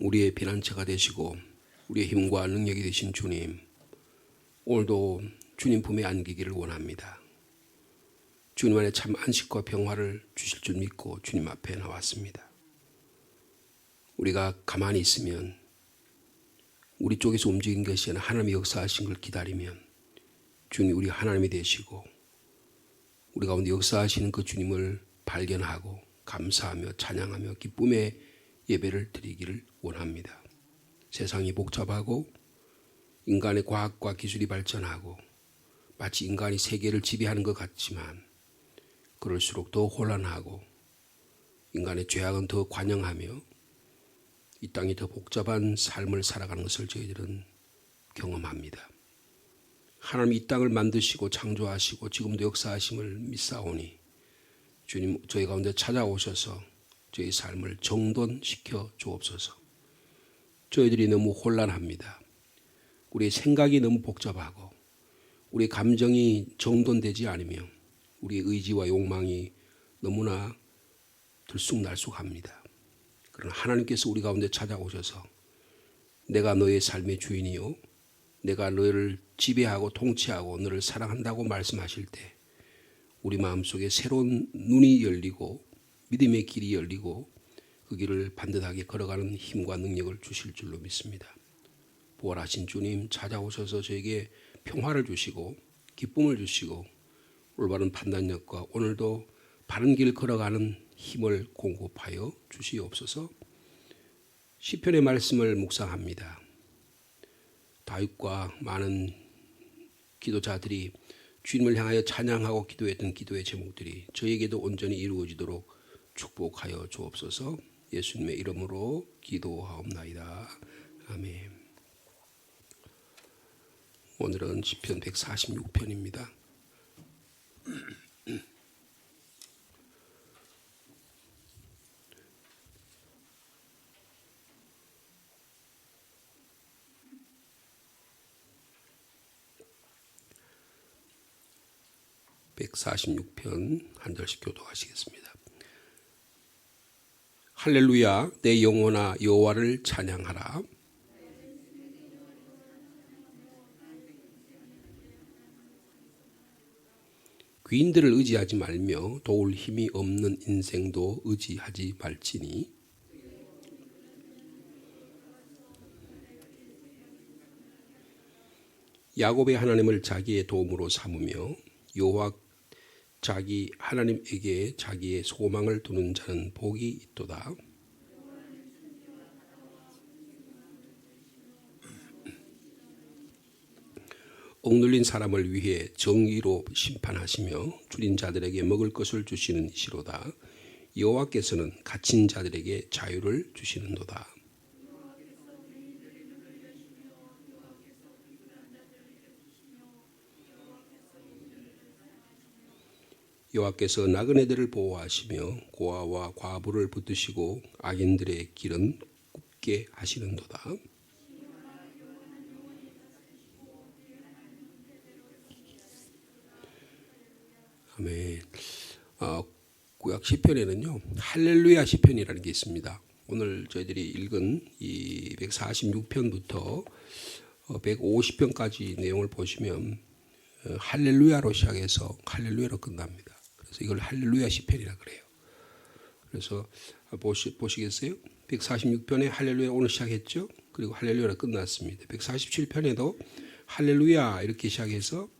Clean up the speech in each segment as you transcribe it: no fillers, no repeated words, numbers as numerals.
우리의 피난처가 되시고 우리의 힘과 능력이 되신 주님, 오늘도 주님 품에 안기기를 원합니다. 주님 안에 참 안식과 평화를 주실 줄 믿고 주님 앞에 나왔습니다. 우리가 가만히 있으면, 우리 쪽에서 움직인 것이 아니라 하나님의 역사하신 걸 기다리면 주님이 우리 하나님이 되시고 우리 가운데 역사하시는 그 주님을 발견하고 감사하며 찬양하며 기쁨의 예배를 드리기를 원합니다. 세상이 복잡하고 인간의 과학과 기술이 발전하고 마치 인간이 세계를 지배하는 것 같지만 그럴수록 더 혼란하고 인간의 죄악은 더 관영하며 이 땅이 더 복잡한 삶을 살아가는 것을 저희들은 경험합니다. 하나님이 이 땅을 만드시고 창조하시고 지금도 역사하심을 믿사오니 주님 저희 가운데 찾아오셔서 저희 삶을 정돈시켜 주옵소서. 저희들이 너무 혼란합니다. 우리의 생각이 너무 복잡하고 우리의 감정이 정돈되지 않으며 우리의 의지와 욕망이 너무나 들쑥날쑥합니다. 그러나 하나님께서 우리 가운데 찾아오셔서 내가 너의 삶의 주인이요 내가 너를 지배하고 통치하고 너를 사랑한다고 말씀하실 때 우리 마음속에 새로운 눈이 열리고 믿음의 길이 열리고 그 길을 반듯하게 걸어가는 힘과 능력을 주실 줄로 믿습니다. 부활하신 주님 찾아오셔서 저에게 평화를 주시고 기쁨을 주시고 올바른 판단력과 오늘도 바른 길 걸어가는 힘을 공급하여 주시옵소서. 시편의 말씀을 묵상합니다. 다윗과 많은 기도자들이 주님을 향하여 찬양하고 기도했던 기도의 제목들이 저에게도 온전히 이루어지도록 축복하여 주옵소서. 예수님의 이름으로 기도하옵나이다. 아멘. 오늘은 시편 146편입니다. (146편) 한 절씩 교독하시겠습니다. 할렐루야, 내 영혼아 여호와를 찬양하라. 귀인들을 의지하지 말며 도울 힘이 없는 인생도 의지하지 말지니 야곱의 하나님을 자기의 도움으로 삼으며 여호와 자기 하나님에게 자기의 소망을 두는 자는 복이 있도다. 억눌린 사람을 위해 정의로 심판하시며 줄인 자들에게 먹을 것을 주시는 이시로다. 여호와께서는 갇힌 자들에게 자유를 주시는도다. 여호와께서 나그네들을 보호하시며 고아와 과부를 붙드시고 악인들의 길은 굽게 하시는도다. 아멘. 구약 시편에는요 할렐루야 시편이라는 게 있습니다. 오늘 저희들이 읽은 이 146편부터 150편까지 내용을 보시면 할렐루야로 시작해서 할렐루야로 끝납니다. 그래서 이걸 할렐루야 시편이라 그래요. 그래서 보시겠어요? 146편에 할렐루야 오늘 시작했죠. 그리고 할렐루야로 끝났습니다. 147편에도 할렐루야 이렇게 시작해서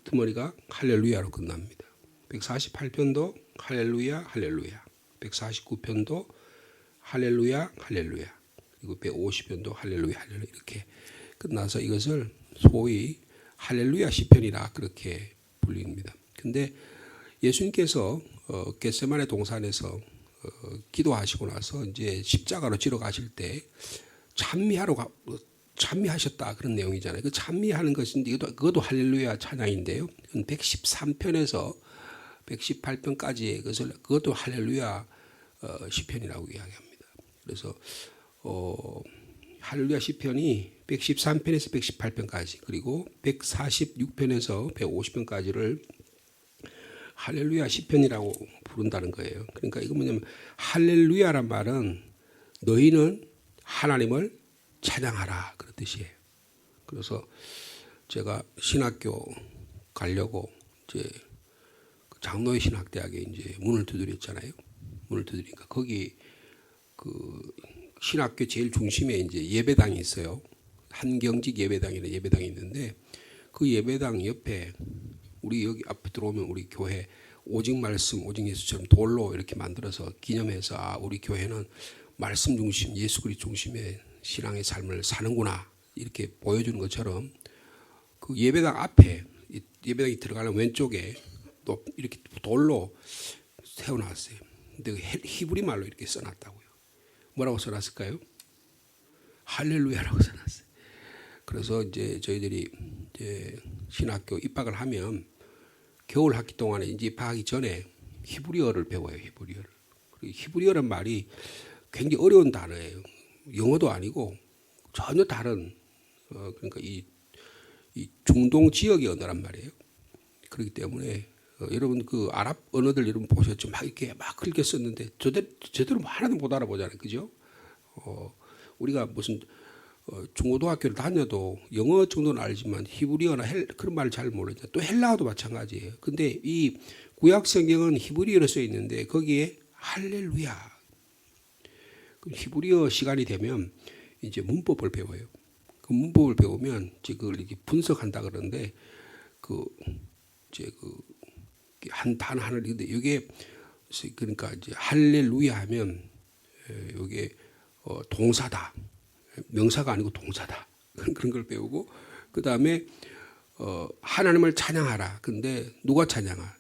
끝머리가 할렐루야로 끝납니다. 148편도 할렐루야 할렐루야, 149편도 할렐루야 할렐루야, 그리고 150편도 할렐루야 할렐루야 이렇게 끝나서 이것을 소위 할렐루야 시편이라 그렇게 불립니다. 근데 예수님께서 겟세마네 동산에서 기도하시고 나서 이제 십자가로 지러 가실 때 찬미하셨다 그런 내용이잖아요. 그 찬미하는 것인데 그것도 할렐루야 찬양인데요. 113편에서 118편까지의 것을 그것도 할렐루야 시편이라고 이야기합니다. 그래서 할렐루야 시편이 113편에서 118편까지 그리고 146편에서 150편까지를 할렐루야 시편이라고 부른다는 거예요. 그러니까 이거 뭐냐면 할렐루야란 말은 너희는 하나님을 찬양하라 그런 뜻이에요. 그래서 제가 신학교 가려고 이제 장로의 신학대학에 이제 문을 두드렸잖아요. 문을 두드리니까 거기 그 신학교 제일 중심에 이제 예배당이 있어요. 한경직 예배당이라는 예배당이 있는데 그 예배당 옆에 우리 여기 앞에 들어오면 우리 교회 오직 말씀, 오직 예수처럼 돌로 이렇게 만들어서 기념해서 아, 우리 교회는 말씀 중심, 예수 그리스도 중심의 신앙의 삶을 사는구나 이렇게 보여주는 것처럼 그 예배당 앞에 예배당이 들어가는 왼쪽에 또 이렇게 돌로 세워놨어요. 근데 히브리 말로 이렇게 써놨다고요. 뭐라고 써놨을까요? 할렐루야라고 써놨어요. 그래서 이제 저희들이 이제 신학교 입학을 하면 겨울 학기 동안에 이제 입학하기 전에 히브리어를 배워요. 히브리어를. 그리고 히브리어란 말이 굉장히 어려운 단어예요. 영어도 아니고 전혀 다른 그러니까 이 중동 지역의 언어란 말이에요. 그렇기 때문에 여러분 그 아랍 언어들 여러분 보셨죠? 막 이렇게 막 그렇게 썼는데 제대로 하나도 못 알아보잖아요, 그죠? 우리가 무슨 중고등학교를 다녀도 영어 정도는 알지만 히브리어나 그런 말을 잘 모르죠. 또 헬라어도 마찬가지예요. 근데 이 구약 성경은 히브리어로 써 있는데 거기에 할렐루야. 히브리어 시간이 되면 이제 문법을 배워요. 그 문법을 배우면 이제 그걸 이렇게 분석한다 그러는데 이제 한 단어 하나를 근데 이게 그러니까 이제 할렐루야 하면 이게 동사다. 명사가 아니고 동사다. 그런 걸 배우고 그 다음에 하나님을 찬양하라. 근데 누가 찬양하?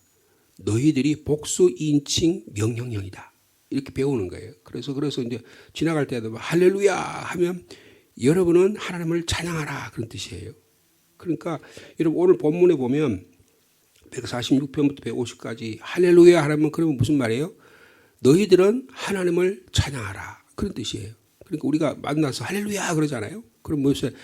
너희들이 복수 인칭 명령형이다. 이렇게 배우는 거예요. 그래서 이제 지나갈 때도 할렐루야 하면 여러분은 하나님을 찬양하라 그런 뜻이에요. 그러니까 여러분 오늘 본문에 보면 146편부터 150까지 할렐루야 하라면 그러면 무슨 말이에요? 너희들은 하나님을 찬양하라 그런 뜻이에요. 그러니까 우리가 만나서 할렐루야 그러잖아요. 그럼 무슨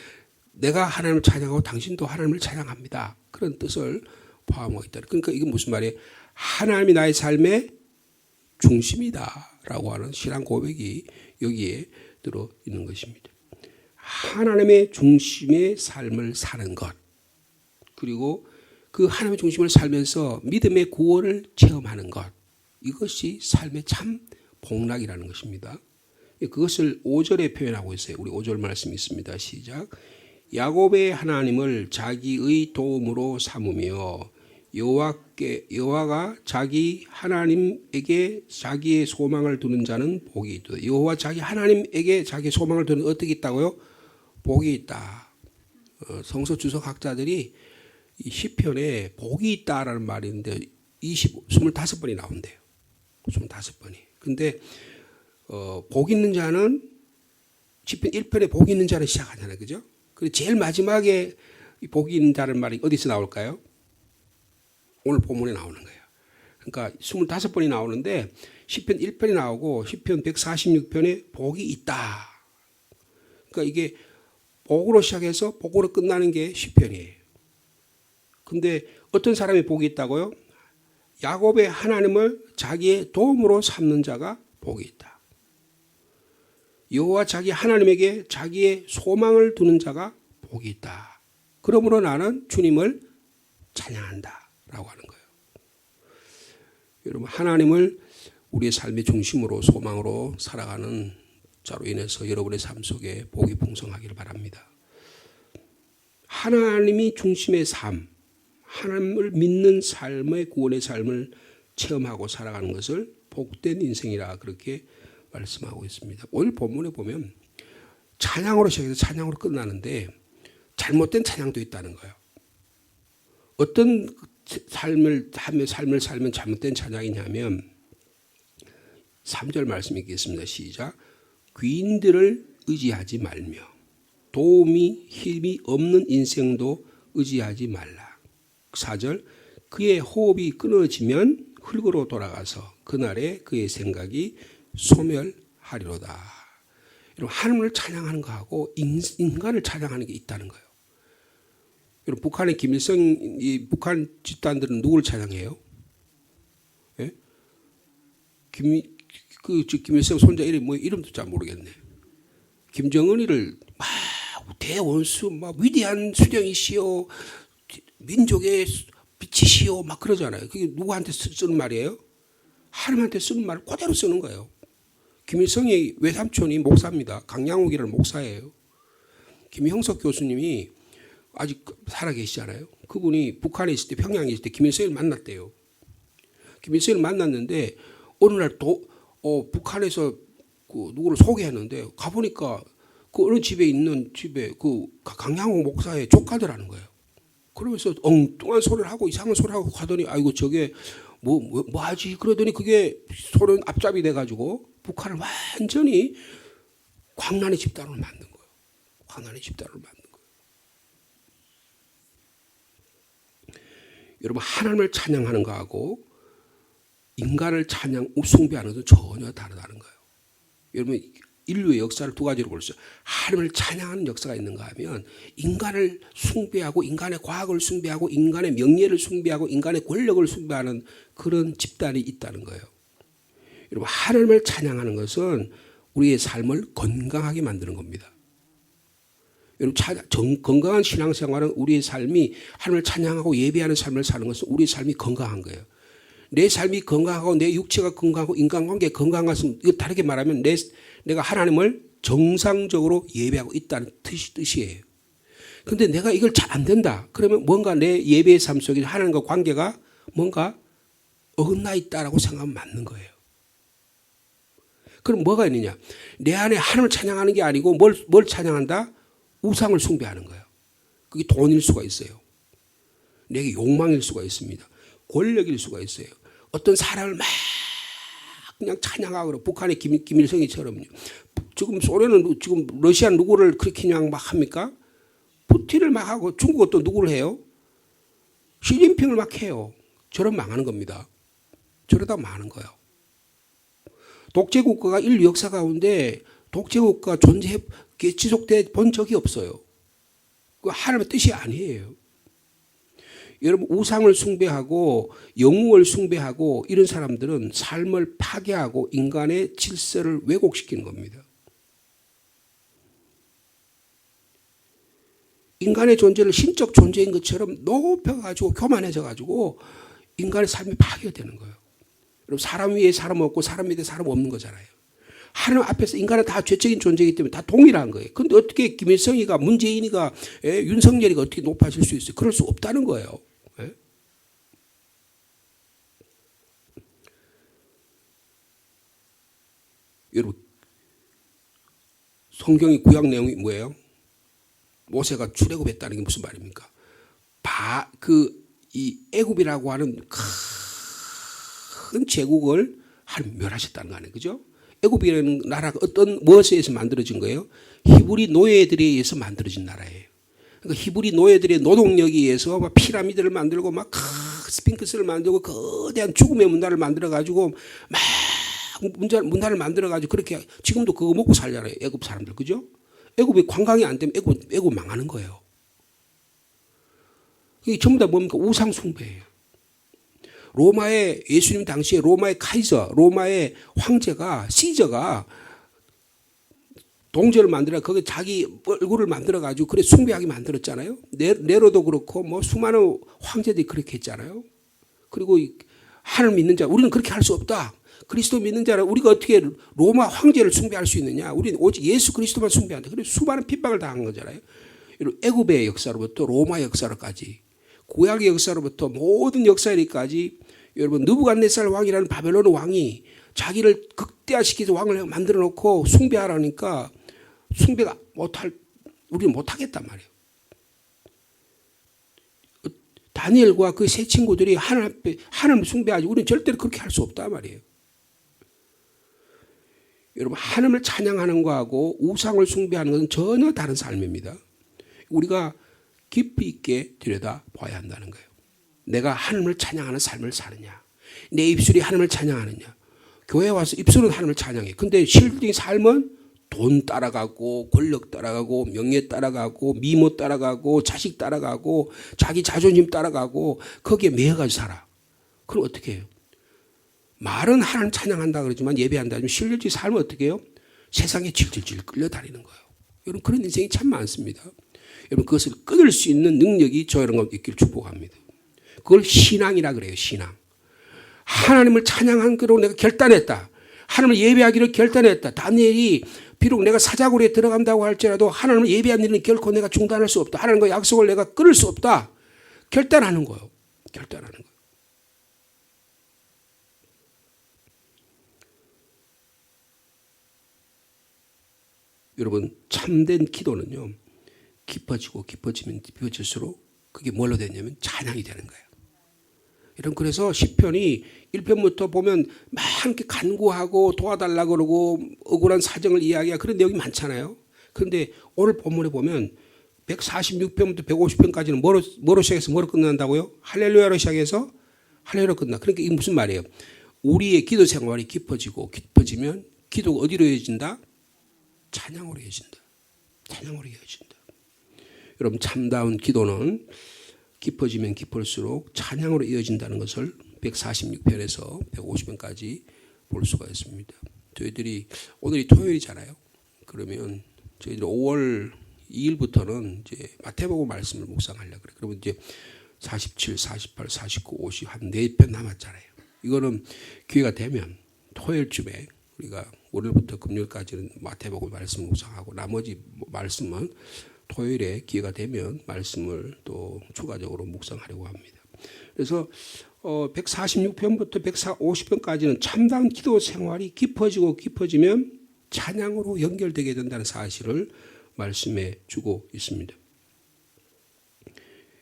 내가 하나님을 찬양하고 당신도 하나님을 찬양합니다. 그런 뜻을 포함하고 있다. 그러니까 이게 무슨 말이에요? 하나님이 나의 삶의 중심이다라고 하는 신앙 고백이 여기에 들어 있는 것입니다. 하나님의 중심의 삶을 사는 것 그리고 그 하나님의 중심을 살면서 믿음의 구원을 체험하는 것 이것이 삶의 참 복락이라는 것입니다. 그것을 5절에 표현하고 있어요. 우리 5절 말씀 있습니다. 시작. 야곱의 하나님을 자기의 도움으로 삼으며 여호와가 자기 하나님에게 자기의 소망을 두는 자는 복이 있다. 여호와 자기 하나님에게 자기 소망을 두는 어떻게 있다고요? 복이 있다. 성서 주석학자들이 이 시편에 복이 있다라는 말이 있는데 25번이 나온대요. 25번이. 근데 복 있는 자는 시편 1편에 복 있는 자는 시작하잖아요. 그죠? 그리고 제일 마지막에 복이 있는 자는 말이 어디서 나올까요? 오늘 본문에 나오는 거예요. 그러니까 25번이 나오는데 시편 1편이 나오고 시편 146편에 복이 있다. 그러니까 이게 복으로 시작해서 복으로 끝나는 게 시편이에요. 근데 어떤 사람이 복이 있다고요? 야곱의 하나님을 자기의 도움으로 삼는 자가 복이 있다. 여호와 자기 하나님에게 자기의 소망을 두는 자가 복이 있다. 그러므로 나는 주님을 찬양한다 라고 하는 거예요. 여러분 하나님을 우리의 삶의 중심으로 소망으로 살아가는 자로 인해서 여러분의 삶 속에 복이 풍성하기를 바랍니다. 하나님이 중심의 삶, 하나님을 믿는 삶의 구원의 삶을 체험하고 살아가는 것을 복된 인생이라 그렇게 말씀하고 있습니다. 오늘 본문에 보면 찬양으로 시작해서 찬양으로 끝나는데 잘못된 찬양도 있다는 거예요. 어떤 삶을 살면 잘못된 찬양이냐면 3절 말씀 읽겠습니다. 시작. 귀인들을 의지하지 말며 도움이 힘이 없는 인생도 의지하지 말라. 4절 그의 호흡이 끊어지면 흙으로 돌아가서 그날에 그의 생각이 소멸하리로다. 여러분 하나님을 찬양하는 거하고 인간을 찬양하는 게 있다는 거예요. 여러분 북한의 김일성 북한 집단들은 누구를 찬양해요? 예? 김일성 손자 이름도 잘 모르겠네. 김정은이를 막 대원수, 막 위대한 수령이시오, 민족의 빛이시오, 막 그러잖아요. 그게 누구한테 쓰는 말이에요? 하나님한테 쓰는 말을 그대로 쓰는 거예요. 김일성의 외삼촌이 목사입니다. 강양욱이라는 목사예요. 김형석 교수님이 아직 살아계시잖아요. 그분이 북한에 있을 때, 평양에 있을 때 김일성을 만났대요. 김일성을 만났는데 어느 날 북한에서 그 누구를 소개했는데 가보니까 그 어느 집에 있는 집에 그 강양욱 목사의 조카들하는 거예요. 그러면서 엉뚱한 소리를 하고 이상한 소리를 하고 가더니 아이고 저게 뭐 하지? 그러더니 그게 소련 앞잡이 돼가지고 북한을 완전히 광란의 집단으로 만든 거예요. 광란의 집단으로 만든 거예요. 여러분 하나님을 찬양하는 거하고 인간을 숭배하는 것은 전혀 다르다는 거예요. 여러분 인류의 역사를 두 가지로 볼 수 있어요. 하나님을 찬양하는 역사가 있는가 하면 인간을 숭배하고 인간의 과학을 숭배하고 인간의 명예를 숭배하고 인간의 권력을 숭배하는 그런 집단이 있다는 거예요. 여러분 하나님을 찬양하는 것은 우리의 삶을 건강하게 만드는 겁니다. 여러분 건강한 신앙생활은 우리의 삶이 하나님을 찬양하고 예배하는 삶을 사는 것은 우리의 삶이 건강한 거예요. 내 삶이 건강하고 내 육체가 건강하고 인간관계가 건강한 것은 이거 다르게 말하면 내가 하나님을 정상적으로 예배하고 있다는 뜻이에요. 그런데 내가 이걸 잘 안 된다. 그러면 뭔가 내 예배의 삶 속에 하나님과 관계가 뭔가 어긋나 있다라고 생각하면 맞는 거예요. 그럼 뭐가 있느냐? 내 안에 하나님을 찬양하는 게 아니고 뭘 찬양한다? 우상을 숭배하는 거예요. 그게 돈일 수가 있어요. 내게 욕망일 수가 있습니다. 권력일 수가 있어요. 어떤 사람을 막 그냥 찬양하고 북한의 김일성이처럼요. 지금 소련은 지금 러시아 누구를 그렇게 그냥 막 합니까? 푸틴을 막 하고 중국은 또 누구를 해요? 시진핑을 막 해요. 저런 망하는 겁니다. 저러다 망하는 거예요. 독재국가가 인류 역사 가운데 독재국가 지속돼 본 적이 없어요. 그 하나님의 뜻이 아니에요. 여러분 우상을 숭배하고 영웅을 숭배하고 이런 사람들은 삶을 파괴하고 인간의 질서를 왜곡시키는 겁니다. 인간의 존재를 신적 존재인 것처럼 높여가지고 교만해져가지고 인간의 삶이 파괴되는 거예요. 여러분 사람 위에 사람 없고 사람 밑에 사람 없는 거잖아요. 하나님 앞에서 인간은 다 죄적인 존재이기 때문에 다 동일한 거예요. 그런데 어떻게 김일성이가 문재인이가 윤석열이가 어떻게 높아질 수 있어요? 그럴 수 없다는 거예요. 여러분 성경의 구약 내용이 뭐예요? 모세가 출애굽했다는 게 무슨 말입니까? 이 애굽이라고 하는 큰 제국을 하나님 멸하셨다는 거 아니에요, 그죠? 애굽이라는 나라가 어떤 무엇에 의해서 만들어진 거예요? 히브리 노예들에 의해서 만들어진 나라예요. 그러니까 히브리 노예들의 노동력에 의해서 막 피라미드를 만들고 막 스핑크스를 만들고 거대한 죽음의 문화를 만들어 가지고 막 문화를 만들어 가지고 그렇게 지금도 그거 먹고 살잖아요. 애굽 사람들, 그죠? 애굽이 관광이 안 되면 애굽 망하는 거예요. 이게 전부 다 뭡니까? 우상 숭배예요. 로마의 예수님 당시에 로마의 카이저, 로마의 황제가 시저가 동전을 만들어 거기 자기 얼굴을 만들어 가지고 그래 숭배하게 만들었잖아요. 네로도 그렇고 뭐 수많은 황제들이 그렇게 했잖아요. 그리고 하나님 믿는 자 우리는 그렇게 할 수 없다. 그리스도 믿는 자는 우리가 어떻게 로마 황제를 숭배할 수 있느냐? 우리는 오직 예수 그리스도만 숭배한다. 그래서 수많은 핍박을 당한 거잖아요. 애굽의 역사로부터 로마 역사로까지 구약의 역사로부터 모든 역사에까지 여러분 느부갓네살 왕이라는 바벨론 왕이 자기를 극대화시켜서 왕을 만들어 놓고 숭배하라니까 숭배가 우리는 못하겠단 말이에요. 다니엘과 그 세 친구들이 하나님을 숭배하지 우리는 절대로 그렇게 할 수 없단 말이에요. 여러분 하나님을 찬양하는 거하고 우상을 숭배하는 것은 전혀 다른 삶입니다. 우리가 깊이 있게 들여다봐야 한다는 거예요. 내가 하나님을 찬양하는 삶을 사느냐. 내 입술이 하나님을 찬양하느냐. 교회 와서 입술은 하나님을 찬양해. 근데 실질적인 삶은 돈 따라가고 권력 따라가고 명예 따라가고 미모 따라가고 자식 따라가고 자기 자존심 따라가고 거기에 매여가지고 살아. 그럼 어떻게 해요? 말은 하나님 찬양한다 그러지만 예배한다 하지만 실질적인 삶은 어떻게 해요? 세상에 질질질 끌려다니는 거예요. 여러분 그런 인생이 참 많습니다. 여러분 그것을 끊을 수 있는 능력이 저 여러분 가운데 있기를 축복합니다. 그걸 신앙이라 그래요. 신앙. 하나님을 찬양한 거로 내가 결단했다. 하나님을 예배하기를 결단했다. 다니엘이 비록 내가 사자굴에 들어간다고 할지라도 하나님을 예배하는 일은 결코 내가 중단할 수 없다. 하나님과 약속을 내가 끊을 수 없다. 결단하는 거예요. 결단하는 거예요. 여러분 참된 기도는요. 깊어지고 깊어지면 깊어질수록 그게 뭘로 되냐면 찬양이 되는 거예요. 여러분 그래서 시편이 1편부터 보면 막 이렇게 간구하고 도와달라고 그러고 억울한 사정을 이야기하고 그런 내용이 많잖아요. 그런데 오늘 본문에 보면 146편부터 150편까지는 뭐로 시작해서 뭐로 끝난다고요? 할렐루야로 시작해서 할렐루야로 끝나. 그러니까 이게 무슨 말이에요? 우리의 기도 생활이 깊어지고 깊어지면 기도가 어디로 이어진다? 찬양으로 이어진다. 찬양으로 이어진다. 여러분 참다운 기도는 깊어지면 깊을수록 찬양으로 이어진다는 것을 146편에서 150편까지 볼 수가 있습니다. 저희들이 오늘이 토요일이잖아요. 그러면 저희들이 5월 2일부터는 이제 마태복음 말씀을 묵상하려고 그래요. 그러면 이제 47, 48, 49, 50 한 4편 남았잖아요. 이거는 기회가 되면 토요일쯤에 우리가 월요일부터 금요일까지는 마태복음 말씀을 묵상하고 나머지 말씀은 토요일에 기회가 되면 말씀을 또 추가적으로 묵상하려고 합니다. 그래서 146편부터 150편까지는 참다운 기도 생활이 깊어지고 깊어지면 찬양으로 연결되게 된다는 사실을 말씀해 주고 있습니다.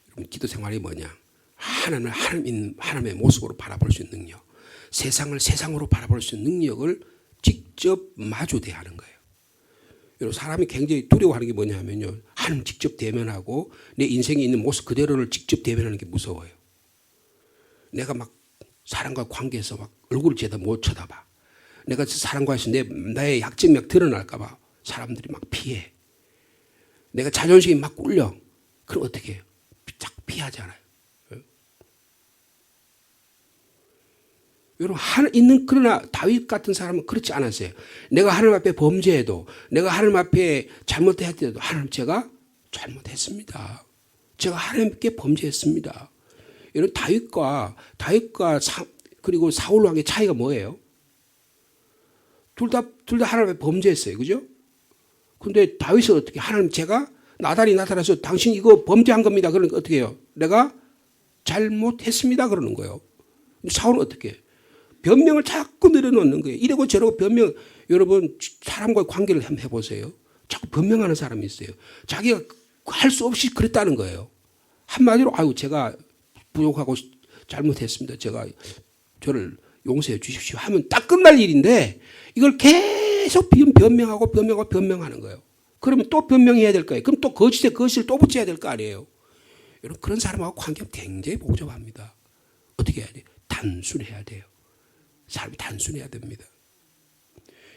여러분 기도 생활이 뭐냐? 하나님의 모습으로 바라볼 수 있는 능력, 세상을 세상으로 바라볼 수 있는 능력을 직접 마주 대하는 거예요. 여러분 사람이 굉장히 두려워하는 게 뭐냐 하면요. 하나님 직접 대면하고 내 인생에 있는 모습 그대로를 직접 대면하는 게 무서워요. 내가 막 사람과 관계에서 막 얼굴을 제대로 못 쳐다봐. 내가 사람과에서 나의 약점이 막 드러날까 봐 사람들이 막 피해. 내가 자존심이 막 꿀려. 그럼 어떻게 해요? 자꾸 피하잖아요. 여러분 그러나 다윗 같은 사람은 그렇지 않았어요. 내가 하나님 앞에 범죄해도 내가 하나님 앞에 잘못했더라도 하나님 제가 잘못했습니다. 제가 하나님께 범죄했습니다. 여러분 다윗과 그리고 사울 왕의 차이가 뭐예요? 둘 다 하나님 앞에 범죄했어요. 그죠? 근데 다윗은 어떻게 하나님 제가 나단이 나타나서 당신 이거 범죄한 겁니다. 그러니까 어떻게 해요? 내가 잘못했습니다. 그러는 거예요. 사울은 어떻게 해요? 변명을 자꾸 늘어놓는 거예요. 이러고 저러고 변명. 여러분 사람과의 관계를 한번 해보세요. 자꾸 변명하는 사람이 있어요. 자기가 할 수 없이 그랬다는 거예요. 한마디로 아유 제가 부족하고 잘못했습니다. 제가 저를 용서해 주십시오 하면 딱 끝날 일인데 이걸 계속 변명하는 거예요. 그러면 또 변명해야 될 거예요. 그럼 또 거짓에 거짓을 또 붙여야 될 거 아니에요. 여러분 그런 사람하고 관계가 굉장히 복잡합니다. 어떻게 해야 돼요? 단순해야 돼요. 사람이 단순해야 됩니다.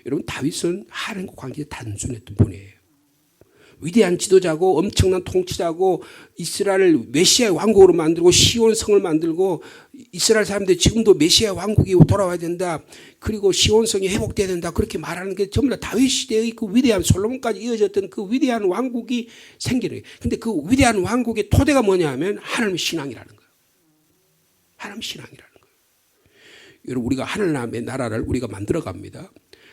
여러분 다윗은 하나님과 관계에 단순했던 분이에요. 위대한 지도자고 엄청난 통치자고 이스라엘 메시아의 왕국으로 만들고 시온 성을 만들고 이스라엘 사람들이 지금도 메시아 왕국이 돌아와야 된다. 그리고 시온 성이 회복돼야 된다. 그렇게 말하는 게 전부 다 다윗 시대의 그 위대한 솔로몬까지 이어졌던 그 위대한 왕국이 생기는 거예요. 근데 그 위대한 왕국의 토대가 뭐냐 하면 하나님의 신앙이라는 거예요. 하나님의 신앙이라는 거예요. 여러분 우리가 하나님의 나라를 우리가 만들어갑니다.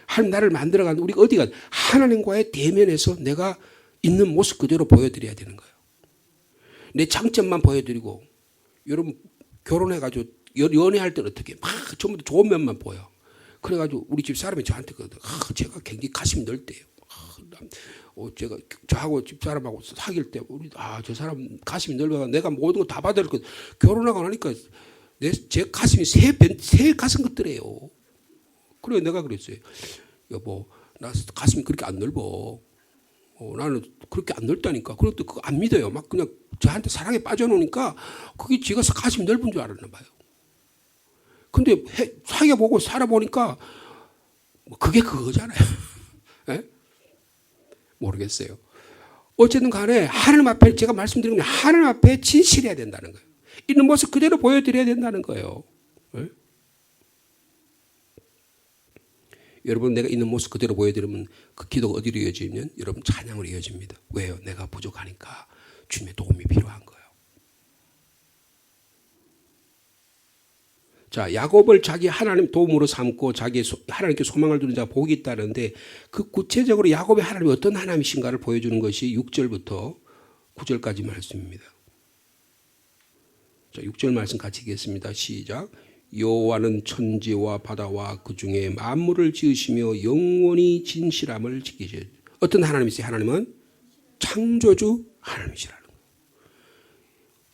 하나님 나라를 만들어가는데 우리가 어디가 하나님과의 대면에서 내가 있는 모습 그대로 보여드려야 되는 거예요. 내 장점만 보여드리고 여러분 결혼해가지고 연애할 때는 어떻게 막 전부 다 좋은 면만 보여. 그래가지고 우리 집 사람이 저한테 그러더라고요. 제가 굉장히 가슴이 넓대요. 제가 저하고 집 사람하고 사귈 때 우리 저 사람 가슴이 넓어가 내가 모든 거 다 받을 거 결혼하고 나니까 제 가슴이 새 가슴 같더래요. 그래 내가 그랬어요. 여보 나 가슴이 그렇게 안 넓어. 나는 그렇게 안 넓다니까. 그것도 그거 안 믿어요. 막 그냥 저한테 사랑에 빠져놓으니까 그게 지가 가슴이 넓은 줄 알았나 봐요. 근데 사귀어보고 살아보니까 그게 그거잖아요. 네? 모르겠어요. 어쨌든 간에 하나님 앞에 제가 말씀드린 건 하나님 앞에 진실해야 된다는 거예요. 있는 모습 그대로 보여드려야 된다는 거예요. 네? 여러분 내가 있는 모습 그대로 보여드리면 그 기도가 어디로 이어지면 여러분 찬양으로 이어집니다. 왜요? 내가 부족하니까 주님의 도움이 필요한 거예요. 자, 야곱을 자기 하나님 도움으로 삼고 자기 하나님께 소망을 두는 자가 복이 있다는데 그 구체적으로 야곱의 하나님이 어떤 하나님이신가를 보여주는 것이 6절부터 9절까지 말씀입니다. 자, 6절 말씀 같이 읽겠습니다. 시작. 여호와는 천지와 바다와 그 중에 만물을 지으시며 영원히 진실함을 지키시오. 어떤 하나님이세요? 하나님은 창조주 하나님이시라는 거예요.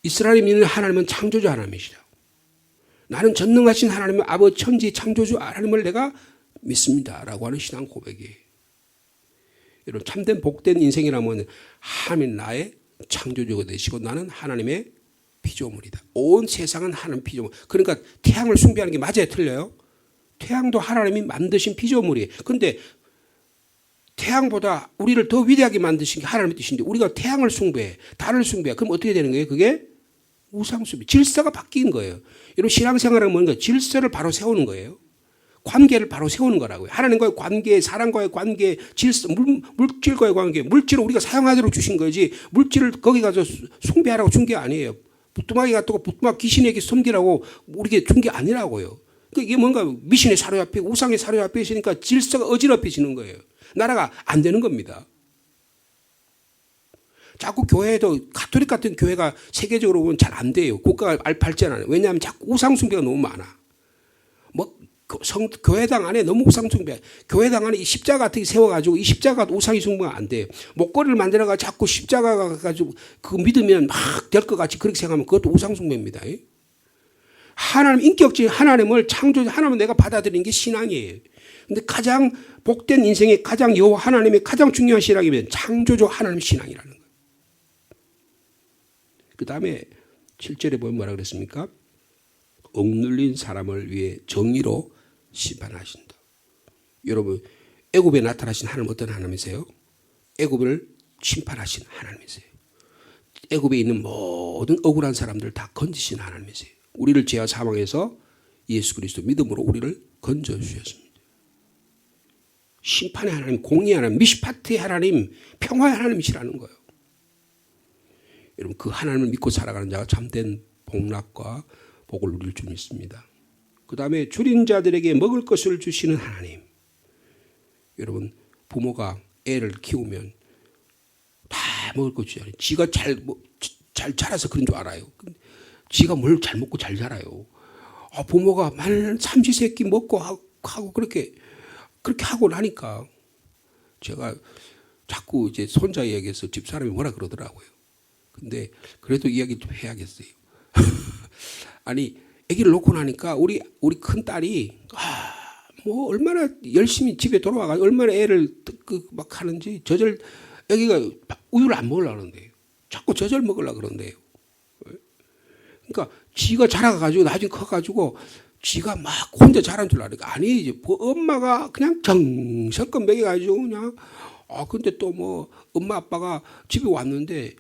이스라엘이 믿는 하나님은 창조주 하나님이시라. 나는 전능하신 하나님 아버지 천지 창조주 하나님을 내가 믿습니다 라고 하는 신앙 고백이에요. 여러분 참된 복된 인생이라면 하나님 나의 창조주가 되시고 나는 하나님의 피조물이다. 온 세상은 하나님 피조물. 그러니까 태양을 숭배하는 게 맞아요? 틀려요? 태양도 하나님이 만드신 피조물이에요. 그런데 태양보다 우리를 더 위대하게 만드신 게 하나님의 뜻인데 우리가 태양을 숭배해, 달을 숭배해. 그럼 어떻게 되는 거예요? 그게 우상숭배. 질서가 바뀐 거예요. 여러분 신앙생활은 뭔가 질서를 바로 세우는 거예요. 관계를 바로 세우는 거라고요. 하나님과의 관계, 사람과의 관계, 질서, 물질과의 관계. 물질을 우리가 사용하도록 주신 거지 물질을 거기 가서 숭배하라고 준 게 아니에요. 부뚜막이 갖다가 부뚜막 귀신에게 섬기라고 우리에게 준 게 아니라고요. 그러니까 이게 뭔가 미신에 사로잡히고 우상에 사로잡혀 있으니까 질서가 어지럽혀지는 거예요. 나라가 안 되는 겁니다. 자꾸 교회도 가톨릭 같은 교회가 세계적으로 보면 잘 안 돼요. 국가가 발전하는. 왜냐하면 자꾸 우상숭배가 너무 많아. 뭐 교회당 안에 너무 우상숭배. 교회당 안에 이 십자가 같은 게 세워가지고 이 십자가 우상이 숭배가 안 돼요. 목걸이를 만들어가 자꾸 십자가가 가지고 그거 믿으면 막 될 것 같이 그렇게 생각하면 그것도 우상숭배입니다. 하나님 인격적인 하나님을 창조자 하나님을 내가 받아들이는 게 신앙이에요. 근데 가장 복된 인생의 가장 여호와 하나님의 가장 중요한 신앙이면 창조주 하나님 신앙이라는 거예요. 그 다음에 7절에 보면 뭐라 그랬습니까? 억눌린 사람을 위해 정의로 심판하신다. 여러분 애굽에 나타나신 하나님 어떤 하나님이세요? 애굽을 심판하신 하나님이세요. 애굽에 있는 모든 억울한 사람들 다 건지신 하나님이세요. 우리를 죄와 사망에서 예수 그리스도 믿음으로 우리를 건져주셨습니다. 심판의 하나님, 공의의 하나님, 미시파트의 하나님, 평화의 하나님이시라는 거예요. 여러분 그 하나님을 믿고 살아가는 자가 참된 복락과 복을 누릴 줄 믿습니다. 그 다음에 줄인 자들에게 먹을 것을 주시는 하나님. 여러분 부모가 애를 키우면 다 먹을 것 주잖아요. 지가 잘 자라서 그런 줄 알아요. 지가 뭘 잘 먹고 잘 자라요. 부모가 만 삼시세끼 먹고 하고 그렇게 하고 나니까 제가 자꾸 이제 손자 얘기해서 집사람이 뭐라 그러더라고요. 근데 그래도 이야기 좀 해야겠어요. 아니 아기를 놓고 나니까 우리 큰 딸이 뭐 얼마나 열심히 집에 돌아와가지고 얼마나 애를 막 하는지 저절 아기가 우유를 안 먹으려고 그러는데요. 자꾸 저절 먹으려고 그러는데요. 그러니까 지가 자라가지고 나중에 커가지고 지가 막 혼자 자란 줄 알으니까 아니지. 엄마가 그냥 정성껏 먹여가지고 그냥 근데 또 뭐 엄마 아빠가 집에 왔는데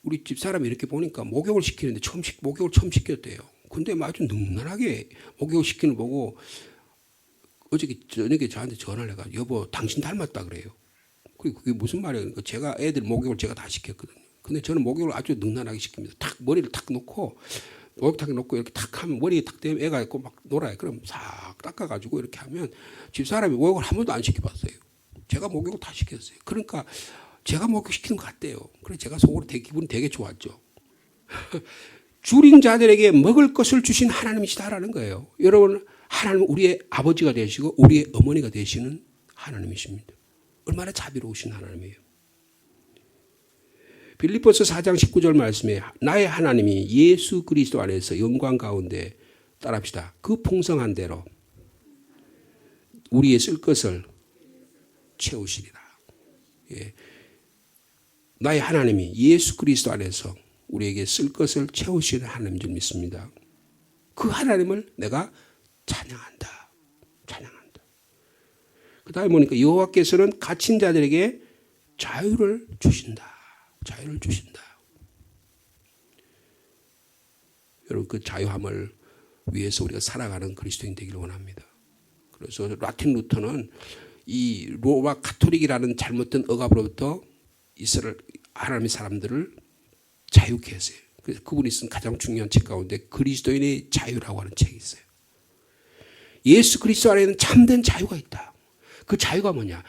우리 집사람이 이렇게 보니까 목욕을 시키는데 목욕을 처음 시켰대요. 근데 아주 능란하게 목욕을 시키는 거 보고 어저께 저녁에 저한테 전화를 해가지고 여보 당신 닮았다 그래요. 그게 무슨 말이에요? 그러니까 제가 애들 목욕을 제가 다 시켰거든요. 근데 저는 목욕을 아주 능란하게 시킵니다. 탁 머리를 탁 놓고 목욕탕에 놓고 이렇게 탁 하면 머리에 탁 대면 애가 있고 막 놀아요. 그럼 싹 닦아가지고 이렇게 하면 집사람이 목욕을 한 번도 안 시켜봤어요. 제가 목욕을 다 시켰어요. 그러니까 제가 목욕시키는 것 같대요. 그래서 제가 속으로 기분이 되게 좋았죠. 줄인 자들에게 먹을 것을 주신 하나님이시다라는 거예요. 여러분 하나님은 우리의 아버지가 되시고 우리의 어머니가 되시는 하나님이십니다. 얼마나 자비로우신 하나님이에요. 빌립보서 4장 19절 말씀에 나의 하나님이 예수 그리스도 안에서 영광 가운데 따라합시다. 그 풍성한 대로 우리의 쓸 것을 채우시리라. 예. 나의 하나님이 예수 그리스도 안에서 우리에게 쓸 것을 채우시는 하나님인 줄 믿습니다. 그 하나님을 내가 찬양한다. 찬양한다. 그 다음에 보니까 여호와께서는 갇힌 자들에게 자유를 주신다. 자유를 주신다. 여러분 그 자유함을 위해서 우리가 살아가는 그리스도인 되기를 원합니다. 그래서 마틴 루터는 이 로마 가톨릭이라는 잘못된 억압으로부터 이스라엘 하나님의 사람들을 자유케 했어요. 그래서 그분이 쓴 가장 중요한 책 가운데 그리스도인의 자유라고 하는 책이 있어요. 예수 그리스도 안에는 참된 자유가 있다. 그 자유가 뭐냐?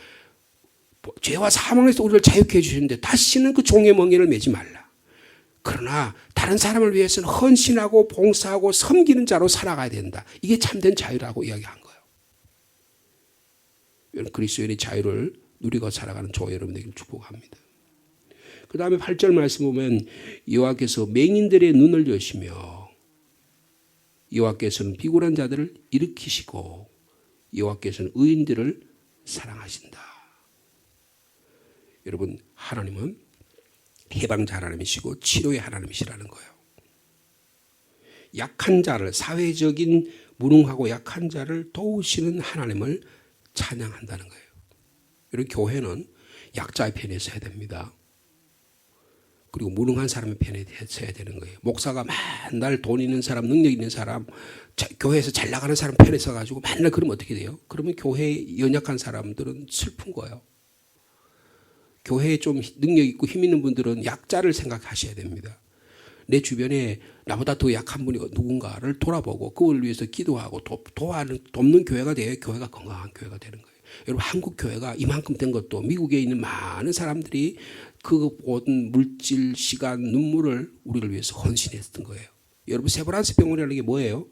죄와 사망에서 우리를 자유케 해주시는데 다시는 그 종의 멍에를 매지 말라. 그러나 다른 사람을 위해서는 헌신하고 봉사하고 섬기는 자로 살아가야 된다. 이게 참된 자유라고 이야기한 거예요. 그리스도인의 자유를 누리고 살아가는 저와 여러분에게 축복합니다. 그 다음에 8절 말씀 보면 여호와께서 맹인들의 눈을 여시며 여호와께서는 비굴한 자들을 일으키시고 여호와께서는 의인들을 사랑하신다. 여러분, 하나님은 해방자 하나님이시고 치료의 하나님이시라는 거예요. 약한 자를, 사회적인 무능하고 약한 자를 도우시는 하나님을 찬양한다는 거예요. 여러분, 교회는 약자의 편에 서야 됩니다. 그리고 무능한 사람의 편에 서야 되는 거예요. 목사가 맨날 돈 있는 사람, 능력 있는 사람, 교회에서 잘 나가는 사람 편에 서가지고 맨날 그러면 어떻게 돼요? 그러면 교회에 연약한 사람들은 슬픈 거예요. 교회에 좀 능력 있고 힘 있는 분들은 약자를 생각하셔야 됩니다. 내 주변에 나보다 더 약한 분이 누군가를 돌아보고 그걸 위해서 기도하고 돕는 교회가 돼야 교회가 건강한 교회가 되는 거예요. 여러분, 한국 교회가 이만큼 된 것도 미국에 있는 많은 사람들이 그 모든 물질, 시간, 눈물을 우리를 위해서 헌신했던 거예요. 여러분, 세브란스 병원이라는 게 뭐예요?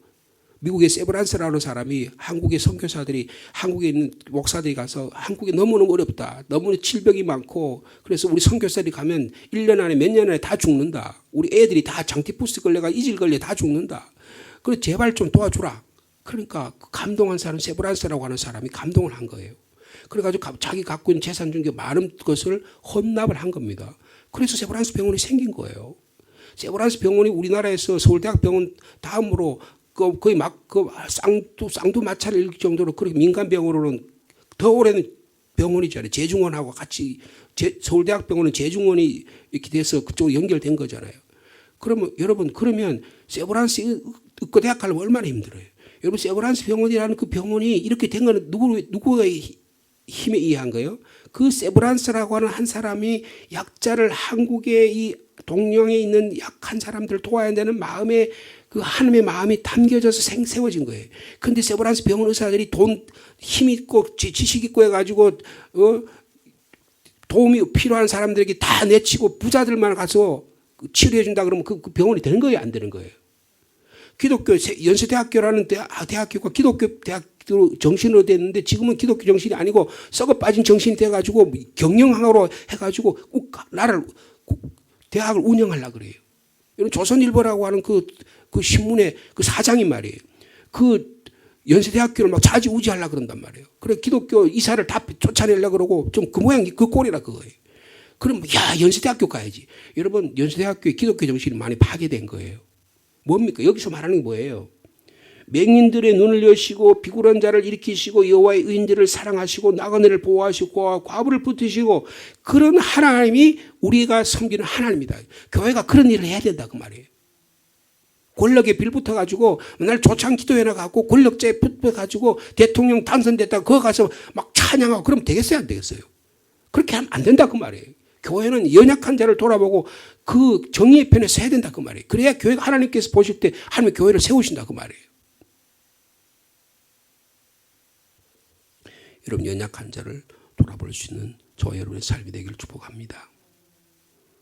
미국의 세브란스라는 사람이 한국의 선교사들이 한국에 있는 목사들이 가서 한국에 너무너무 어렵다. 너무 질병이 많고 그래서 우리 선교사들이 가면 1년 안에 몇 년 안에 다 죽는다. 우리 애들이 다 장티푸스 걸려가 이질 걸려 다 죽는다. 그래 제발 좀 도와주라. 그러니까 감동한 사람 세브란스라고 하는 사람이 감동을 한 거예요. 그래가지고 자기 갖고 있는 재산 중에 많은 것을 헌납을 한 겁니다. 그래서 세브란스 병원이 생긴 거예요. 세브란스 병원이 우리나라에서 서울대학병원 다음으로 거의 막 쌍두마차를 읽을 정도로 그렇게 민간 병원으로는 더 오래된 병원이잖아요. 제중원하고 같이 서울대학병원은 제중원이 이렇게 돼서 그쪽으로 연결된 거잖아요. 그러면 여러분 그러면 세브란스 의과대학 가려면 얼마나 힘들어요. 여러분 세브란스 병원이라는 그 병원이 이렇게 된 거는 누구의 힘에 의한 거예요? 그 세브란스라고 하는 한 사람이 약자를 한국의 이 동양에 있는 약한 사람들을 도와야 되는 마음에 그 하나님의 마음이 담겨져서 세워진 거예요. 그런데 세브란스 병원 의사들이 힘 있고 지식 있고 해가지고 도움이 필요한 사람들에게 다 내치고 부자들만 가서 치료해 준다 그러면 그 병원이 되는 거예요, 안 되는 거예요? 기독교 연세대학교라는 대학교가 기독교 대학교 정신으로 됐는데 지금은 기독교 정신이 아니고 썩어 빠진 정신이 돼가지고 경영학으로 해가지고 대학을 운영하려고 그래요. 여러분 조선일보라고 하는 그 신문의 그 사장이 말이에요. 그 연세대학교를 막 좌지우지하려고 그런단 말이에요. 그래 기독교 이사를 다 쫓아내려고 그러고 좀 그 모양 그 꼴이라 그거예요. 그럼 야 연세대학교 가야지. 여러분 연세대학교의 기독교 정신이 많이 파괴된 거예요. 뭡니까? 여기서 말하는 게 뭐예요? 맹인들의 눈을 여시고 비굴한 자를 일으키시고 여호와의 의인들을 사랑하시고 나그네를 보호하시고 과부를 붙드시고 그런 하나님이 우리가 섬기는 하나님이다. 교회가 그런 일을 해야 된다 그 말이에요. 권력에 빌붙어가지고 맨날 조창 기도해놔가지고 권력자에 붙어가지고 대통령 당선됐다고 그거 가서 막 찬양하고 그러면 되겠어요 안 되겠어요? 그렇게 하면 안 된다 그 말이에요. 교회는 연약한 자를 돌아보고 그 정의의 편에 서야 된다 그 말이에요. 그래야 교회가 하나님께서 보실 때 하나님의 교회를 세우신다 그 말이에요. 여러분 연약한 자를 돌아볼 수 있는 저와 여러분의 삶이 되기를 축복합니다.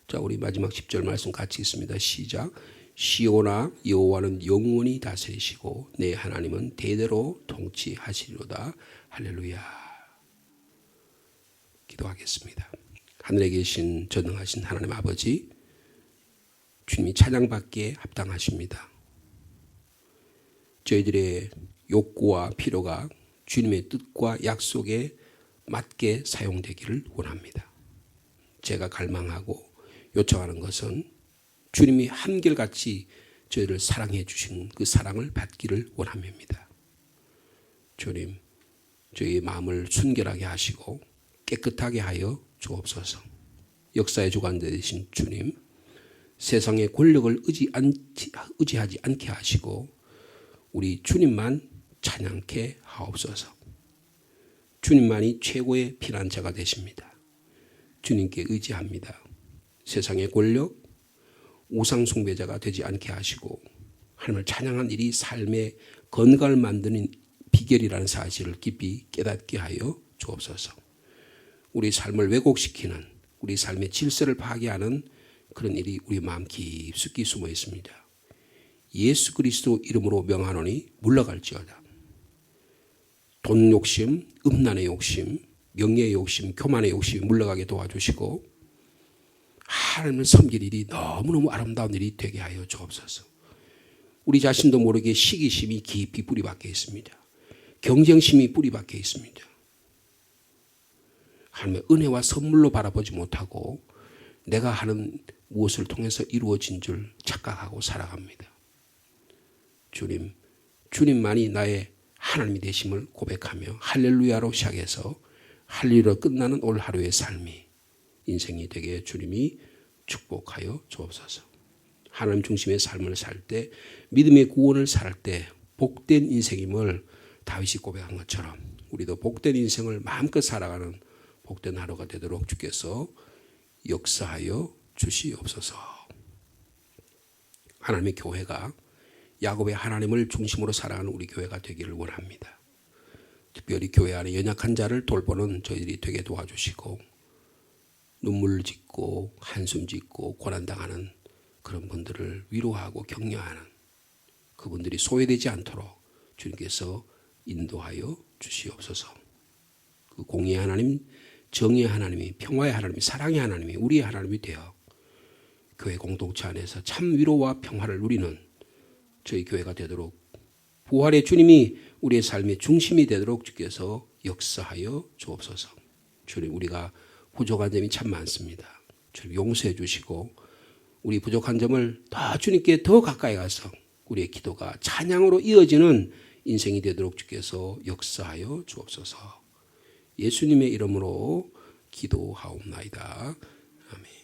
자 우리 마지막 10절 말씀 같이 읽습니다. 시작. 시온아 여호와는 영원히 다스리시고 내 하나님은 대대로 통치하시리로다. 할렐루야. 기도하겠습니다. 하늘에 계신 전능하신 하나님 아버지 주님이 찬양받기에 합당하십니다. 저희들의 욕구와 필요가 주님의 뜻과 약속에 맞게 사용되기를 원합니다. 제가 갈망하고 요청하는 것은 주님이 한결같이 저희를 사랑해 주신 그 사랑을 받기를 원합니다. 주님, 저희의 마음을 순결하게 하시고 깨끗하게 하여 주옵소서. 역사의 주관자 되신 주님, 세상의 권력을 의지하지 않게 하시고 우리 주님만 찬양케 하옵소서. 주님만이 최고의 피난처가 되십니다. 주님께 의지합니다. 세상의 권력, 우상 숭배자가 되지 않게 하시고 하나님을 찬양한 일이 삶의 건강을 만드는 비결이라는 사실을 깊이 깨닫게 하여 주옵소서. 우리 삶을 왜곡시키는, 우리 삶의 질서를 파괴하는 그런 일이 우리 마음 깊숙이 숨어 있습니다. 예수 그리스도 이름으로 명하노니 물러갈지어다. 돈 욕심, 음란의 욕심, 명예의 욕심, 교만의 욕심이 물러가게 도와주시고 하나님을 섬길 일이 너무너무 아름다운 일이 되게 하여 주옵소서. 우리 자신도 모르게 시기심이 깊이 뿌리박혀 있습니다. 경쟁심이 뿌리박혀 있습니다. 하나님의 은혜와 선물로 바라보지 못하고 내가 하는 무엇을 통해서 이루어진 줄 착각하고 살아갑니다. 주님만이 나의 하나님이 되심을 고백하며 할렐루야로 시작해서 할렐루야로 끝나는 올 하루의 삶이 인생이 되게 주님이 축복하여 주옵소서. 하나님 중심의 삶을 살 때, 믿음의 구원을 살 때 복된 인생임을 다윗이 고백한 것처럼 우리도 복된 인생을 마음껏 살아가는 복된 하루가 되도록 주께서 역사하여 주시옵소서. 하나님의 교회가 야곱의 하나님을 중심으로 살아가는 우리 교회가 되기를 원합니다. 특별히 교회 안에 연약한 자를 돌보는 저희들이 되게 도와주시고 눈물 짓고 한숨 짓고 고난당하는 그런 분들을 위로하고 격려하는 그분들이 소외되지 않도록 주님께서 인도하여 주시옵소서. 그 공의의 하나님, 정의의 하나님이, 평화의 하나님이, 사랑의 하나님이 우리의 하나님이 되어 교회 공동체 안에서 참 위로와 평화를 누리는 저희 교회가 되도록 부활의 주님이 우리의 삶의 중심이 되도록 주께서 역사하여 주옵소서. 주님, 우리가 부족한 점이 참 많습니다. 주님 용서해 주시고 우리 부족한 점을 더 주님께 더 가까이 가서 우리의 기도가 찬양으로 이어지는 인생이 되도록 주께서 역사하여 주옵소서. 예수님의 이름으로 기도하옵나이다. 아멘.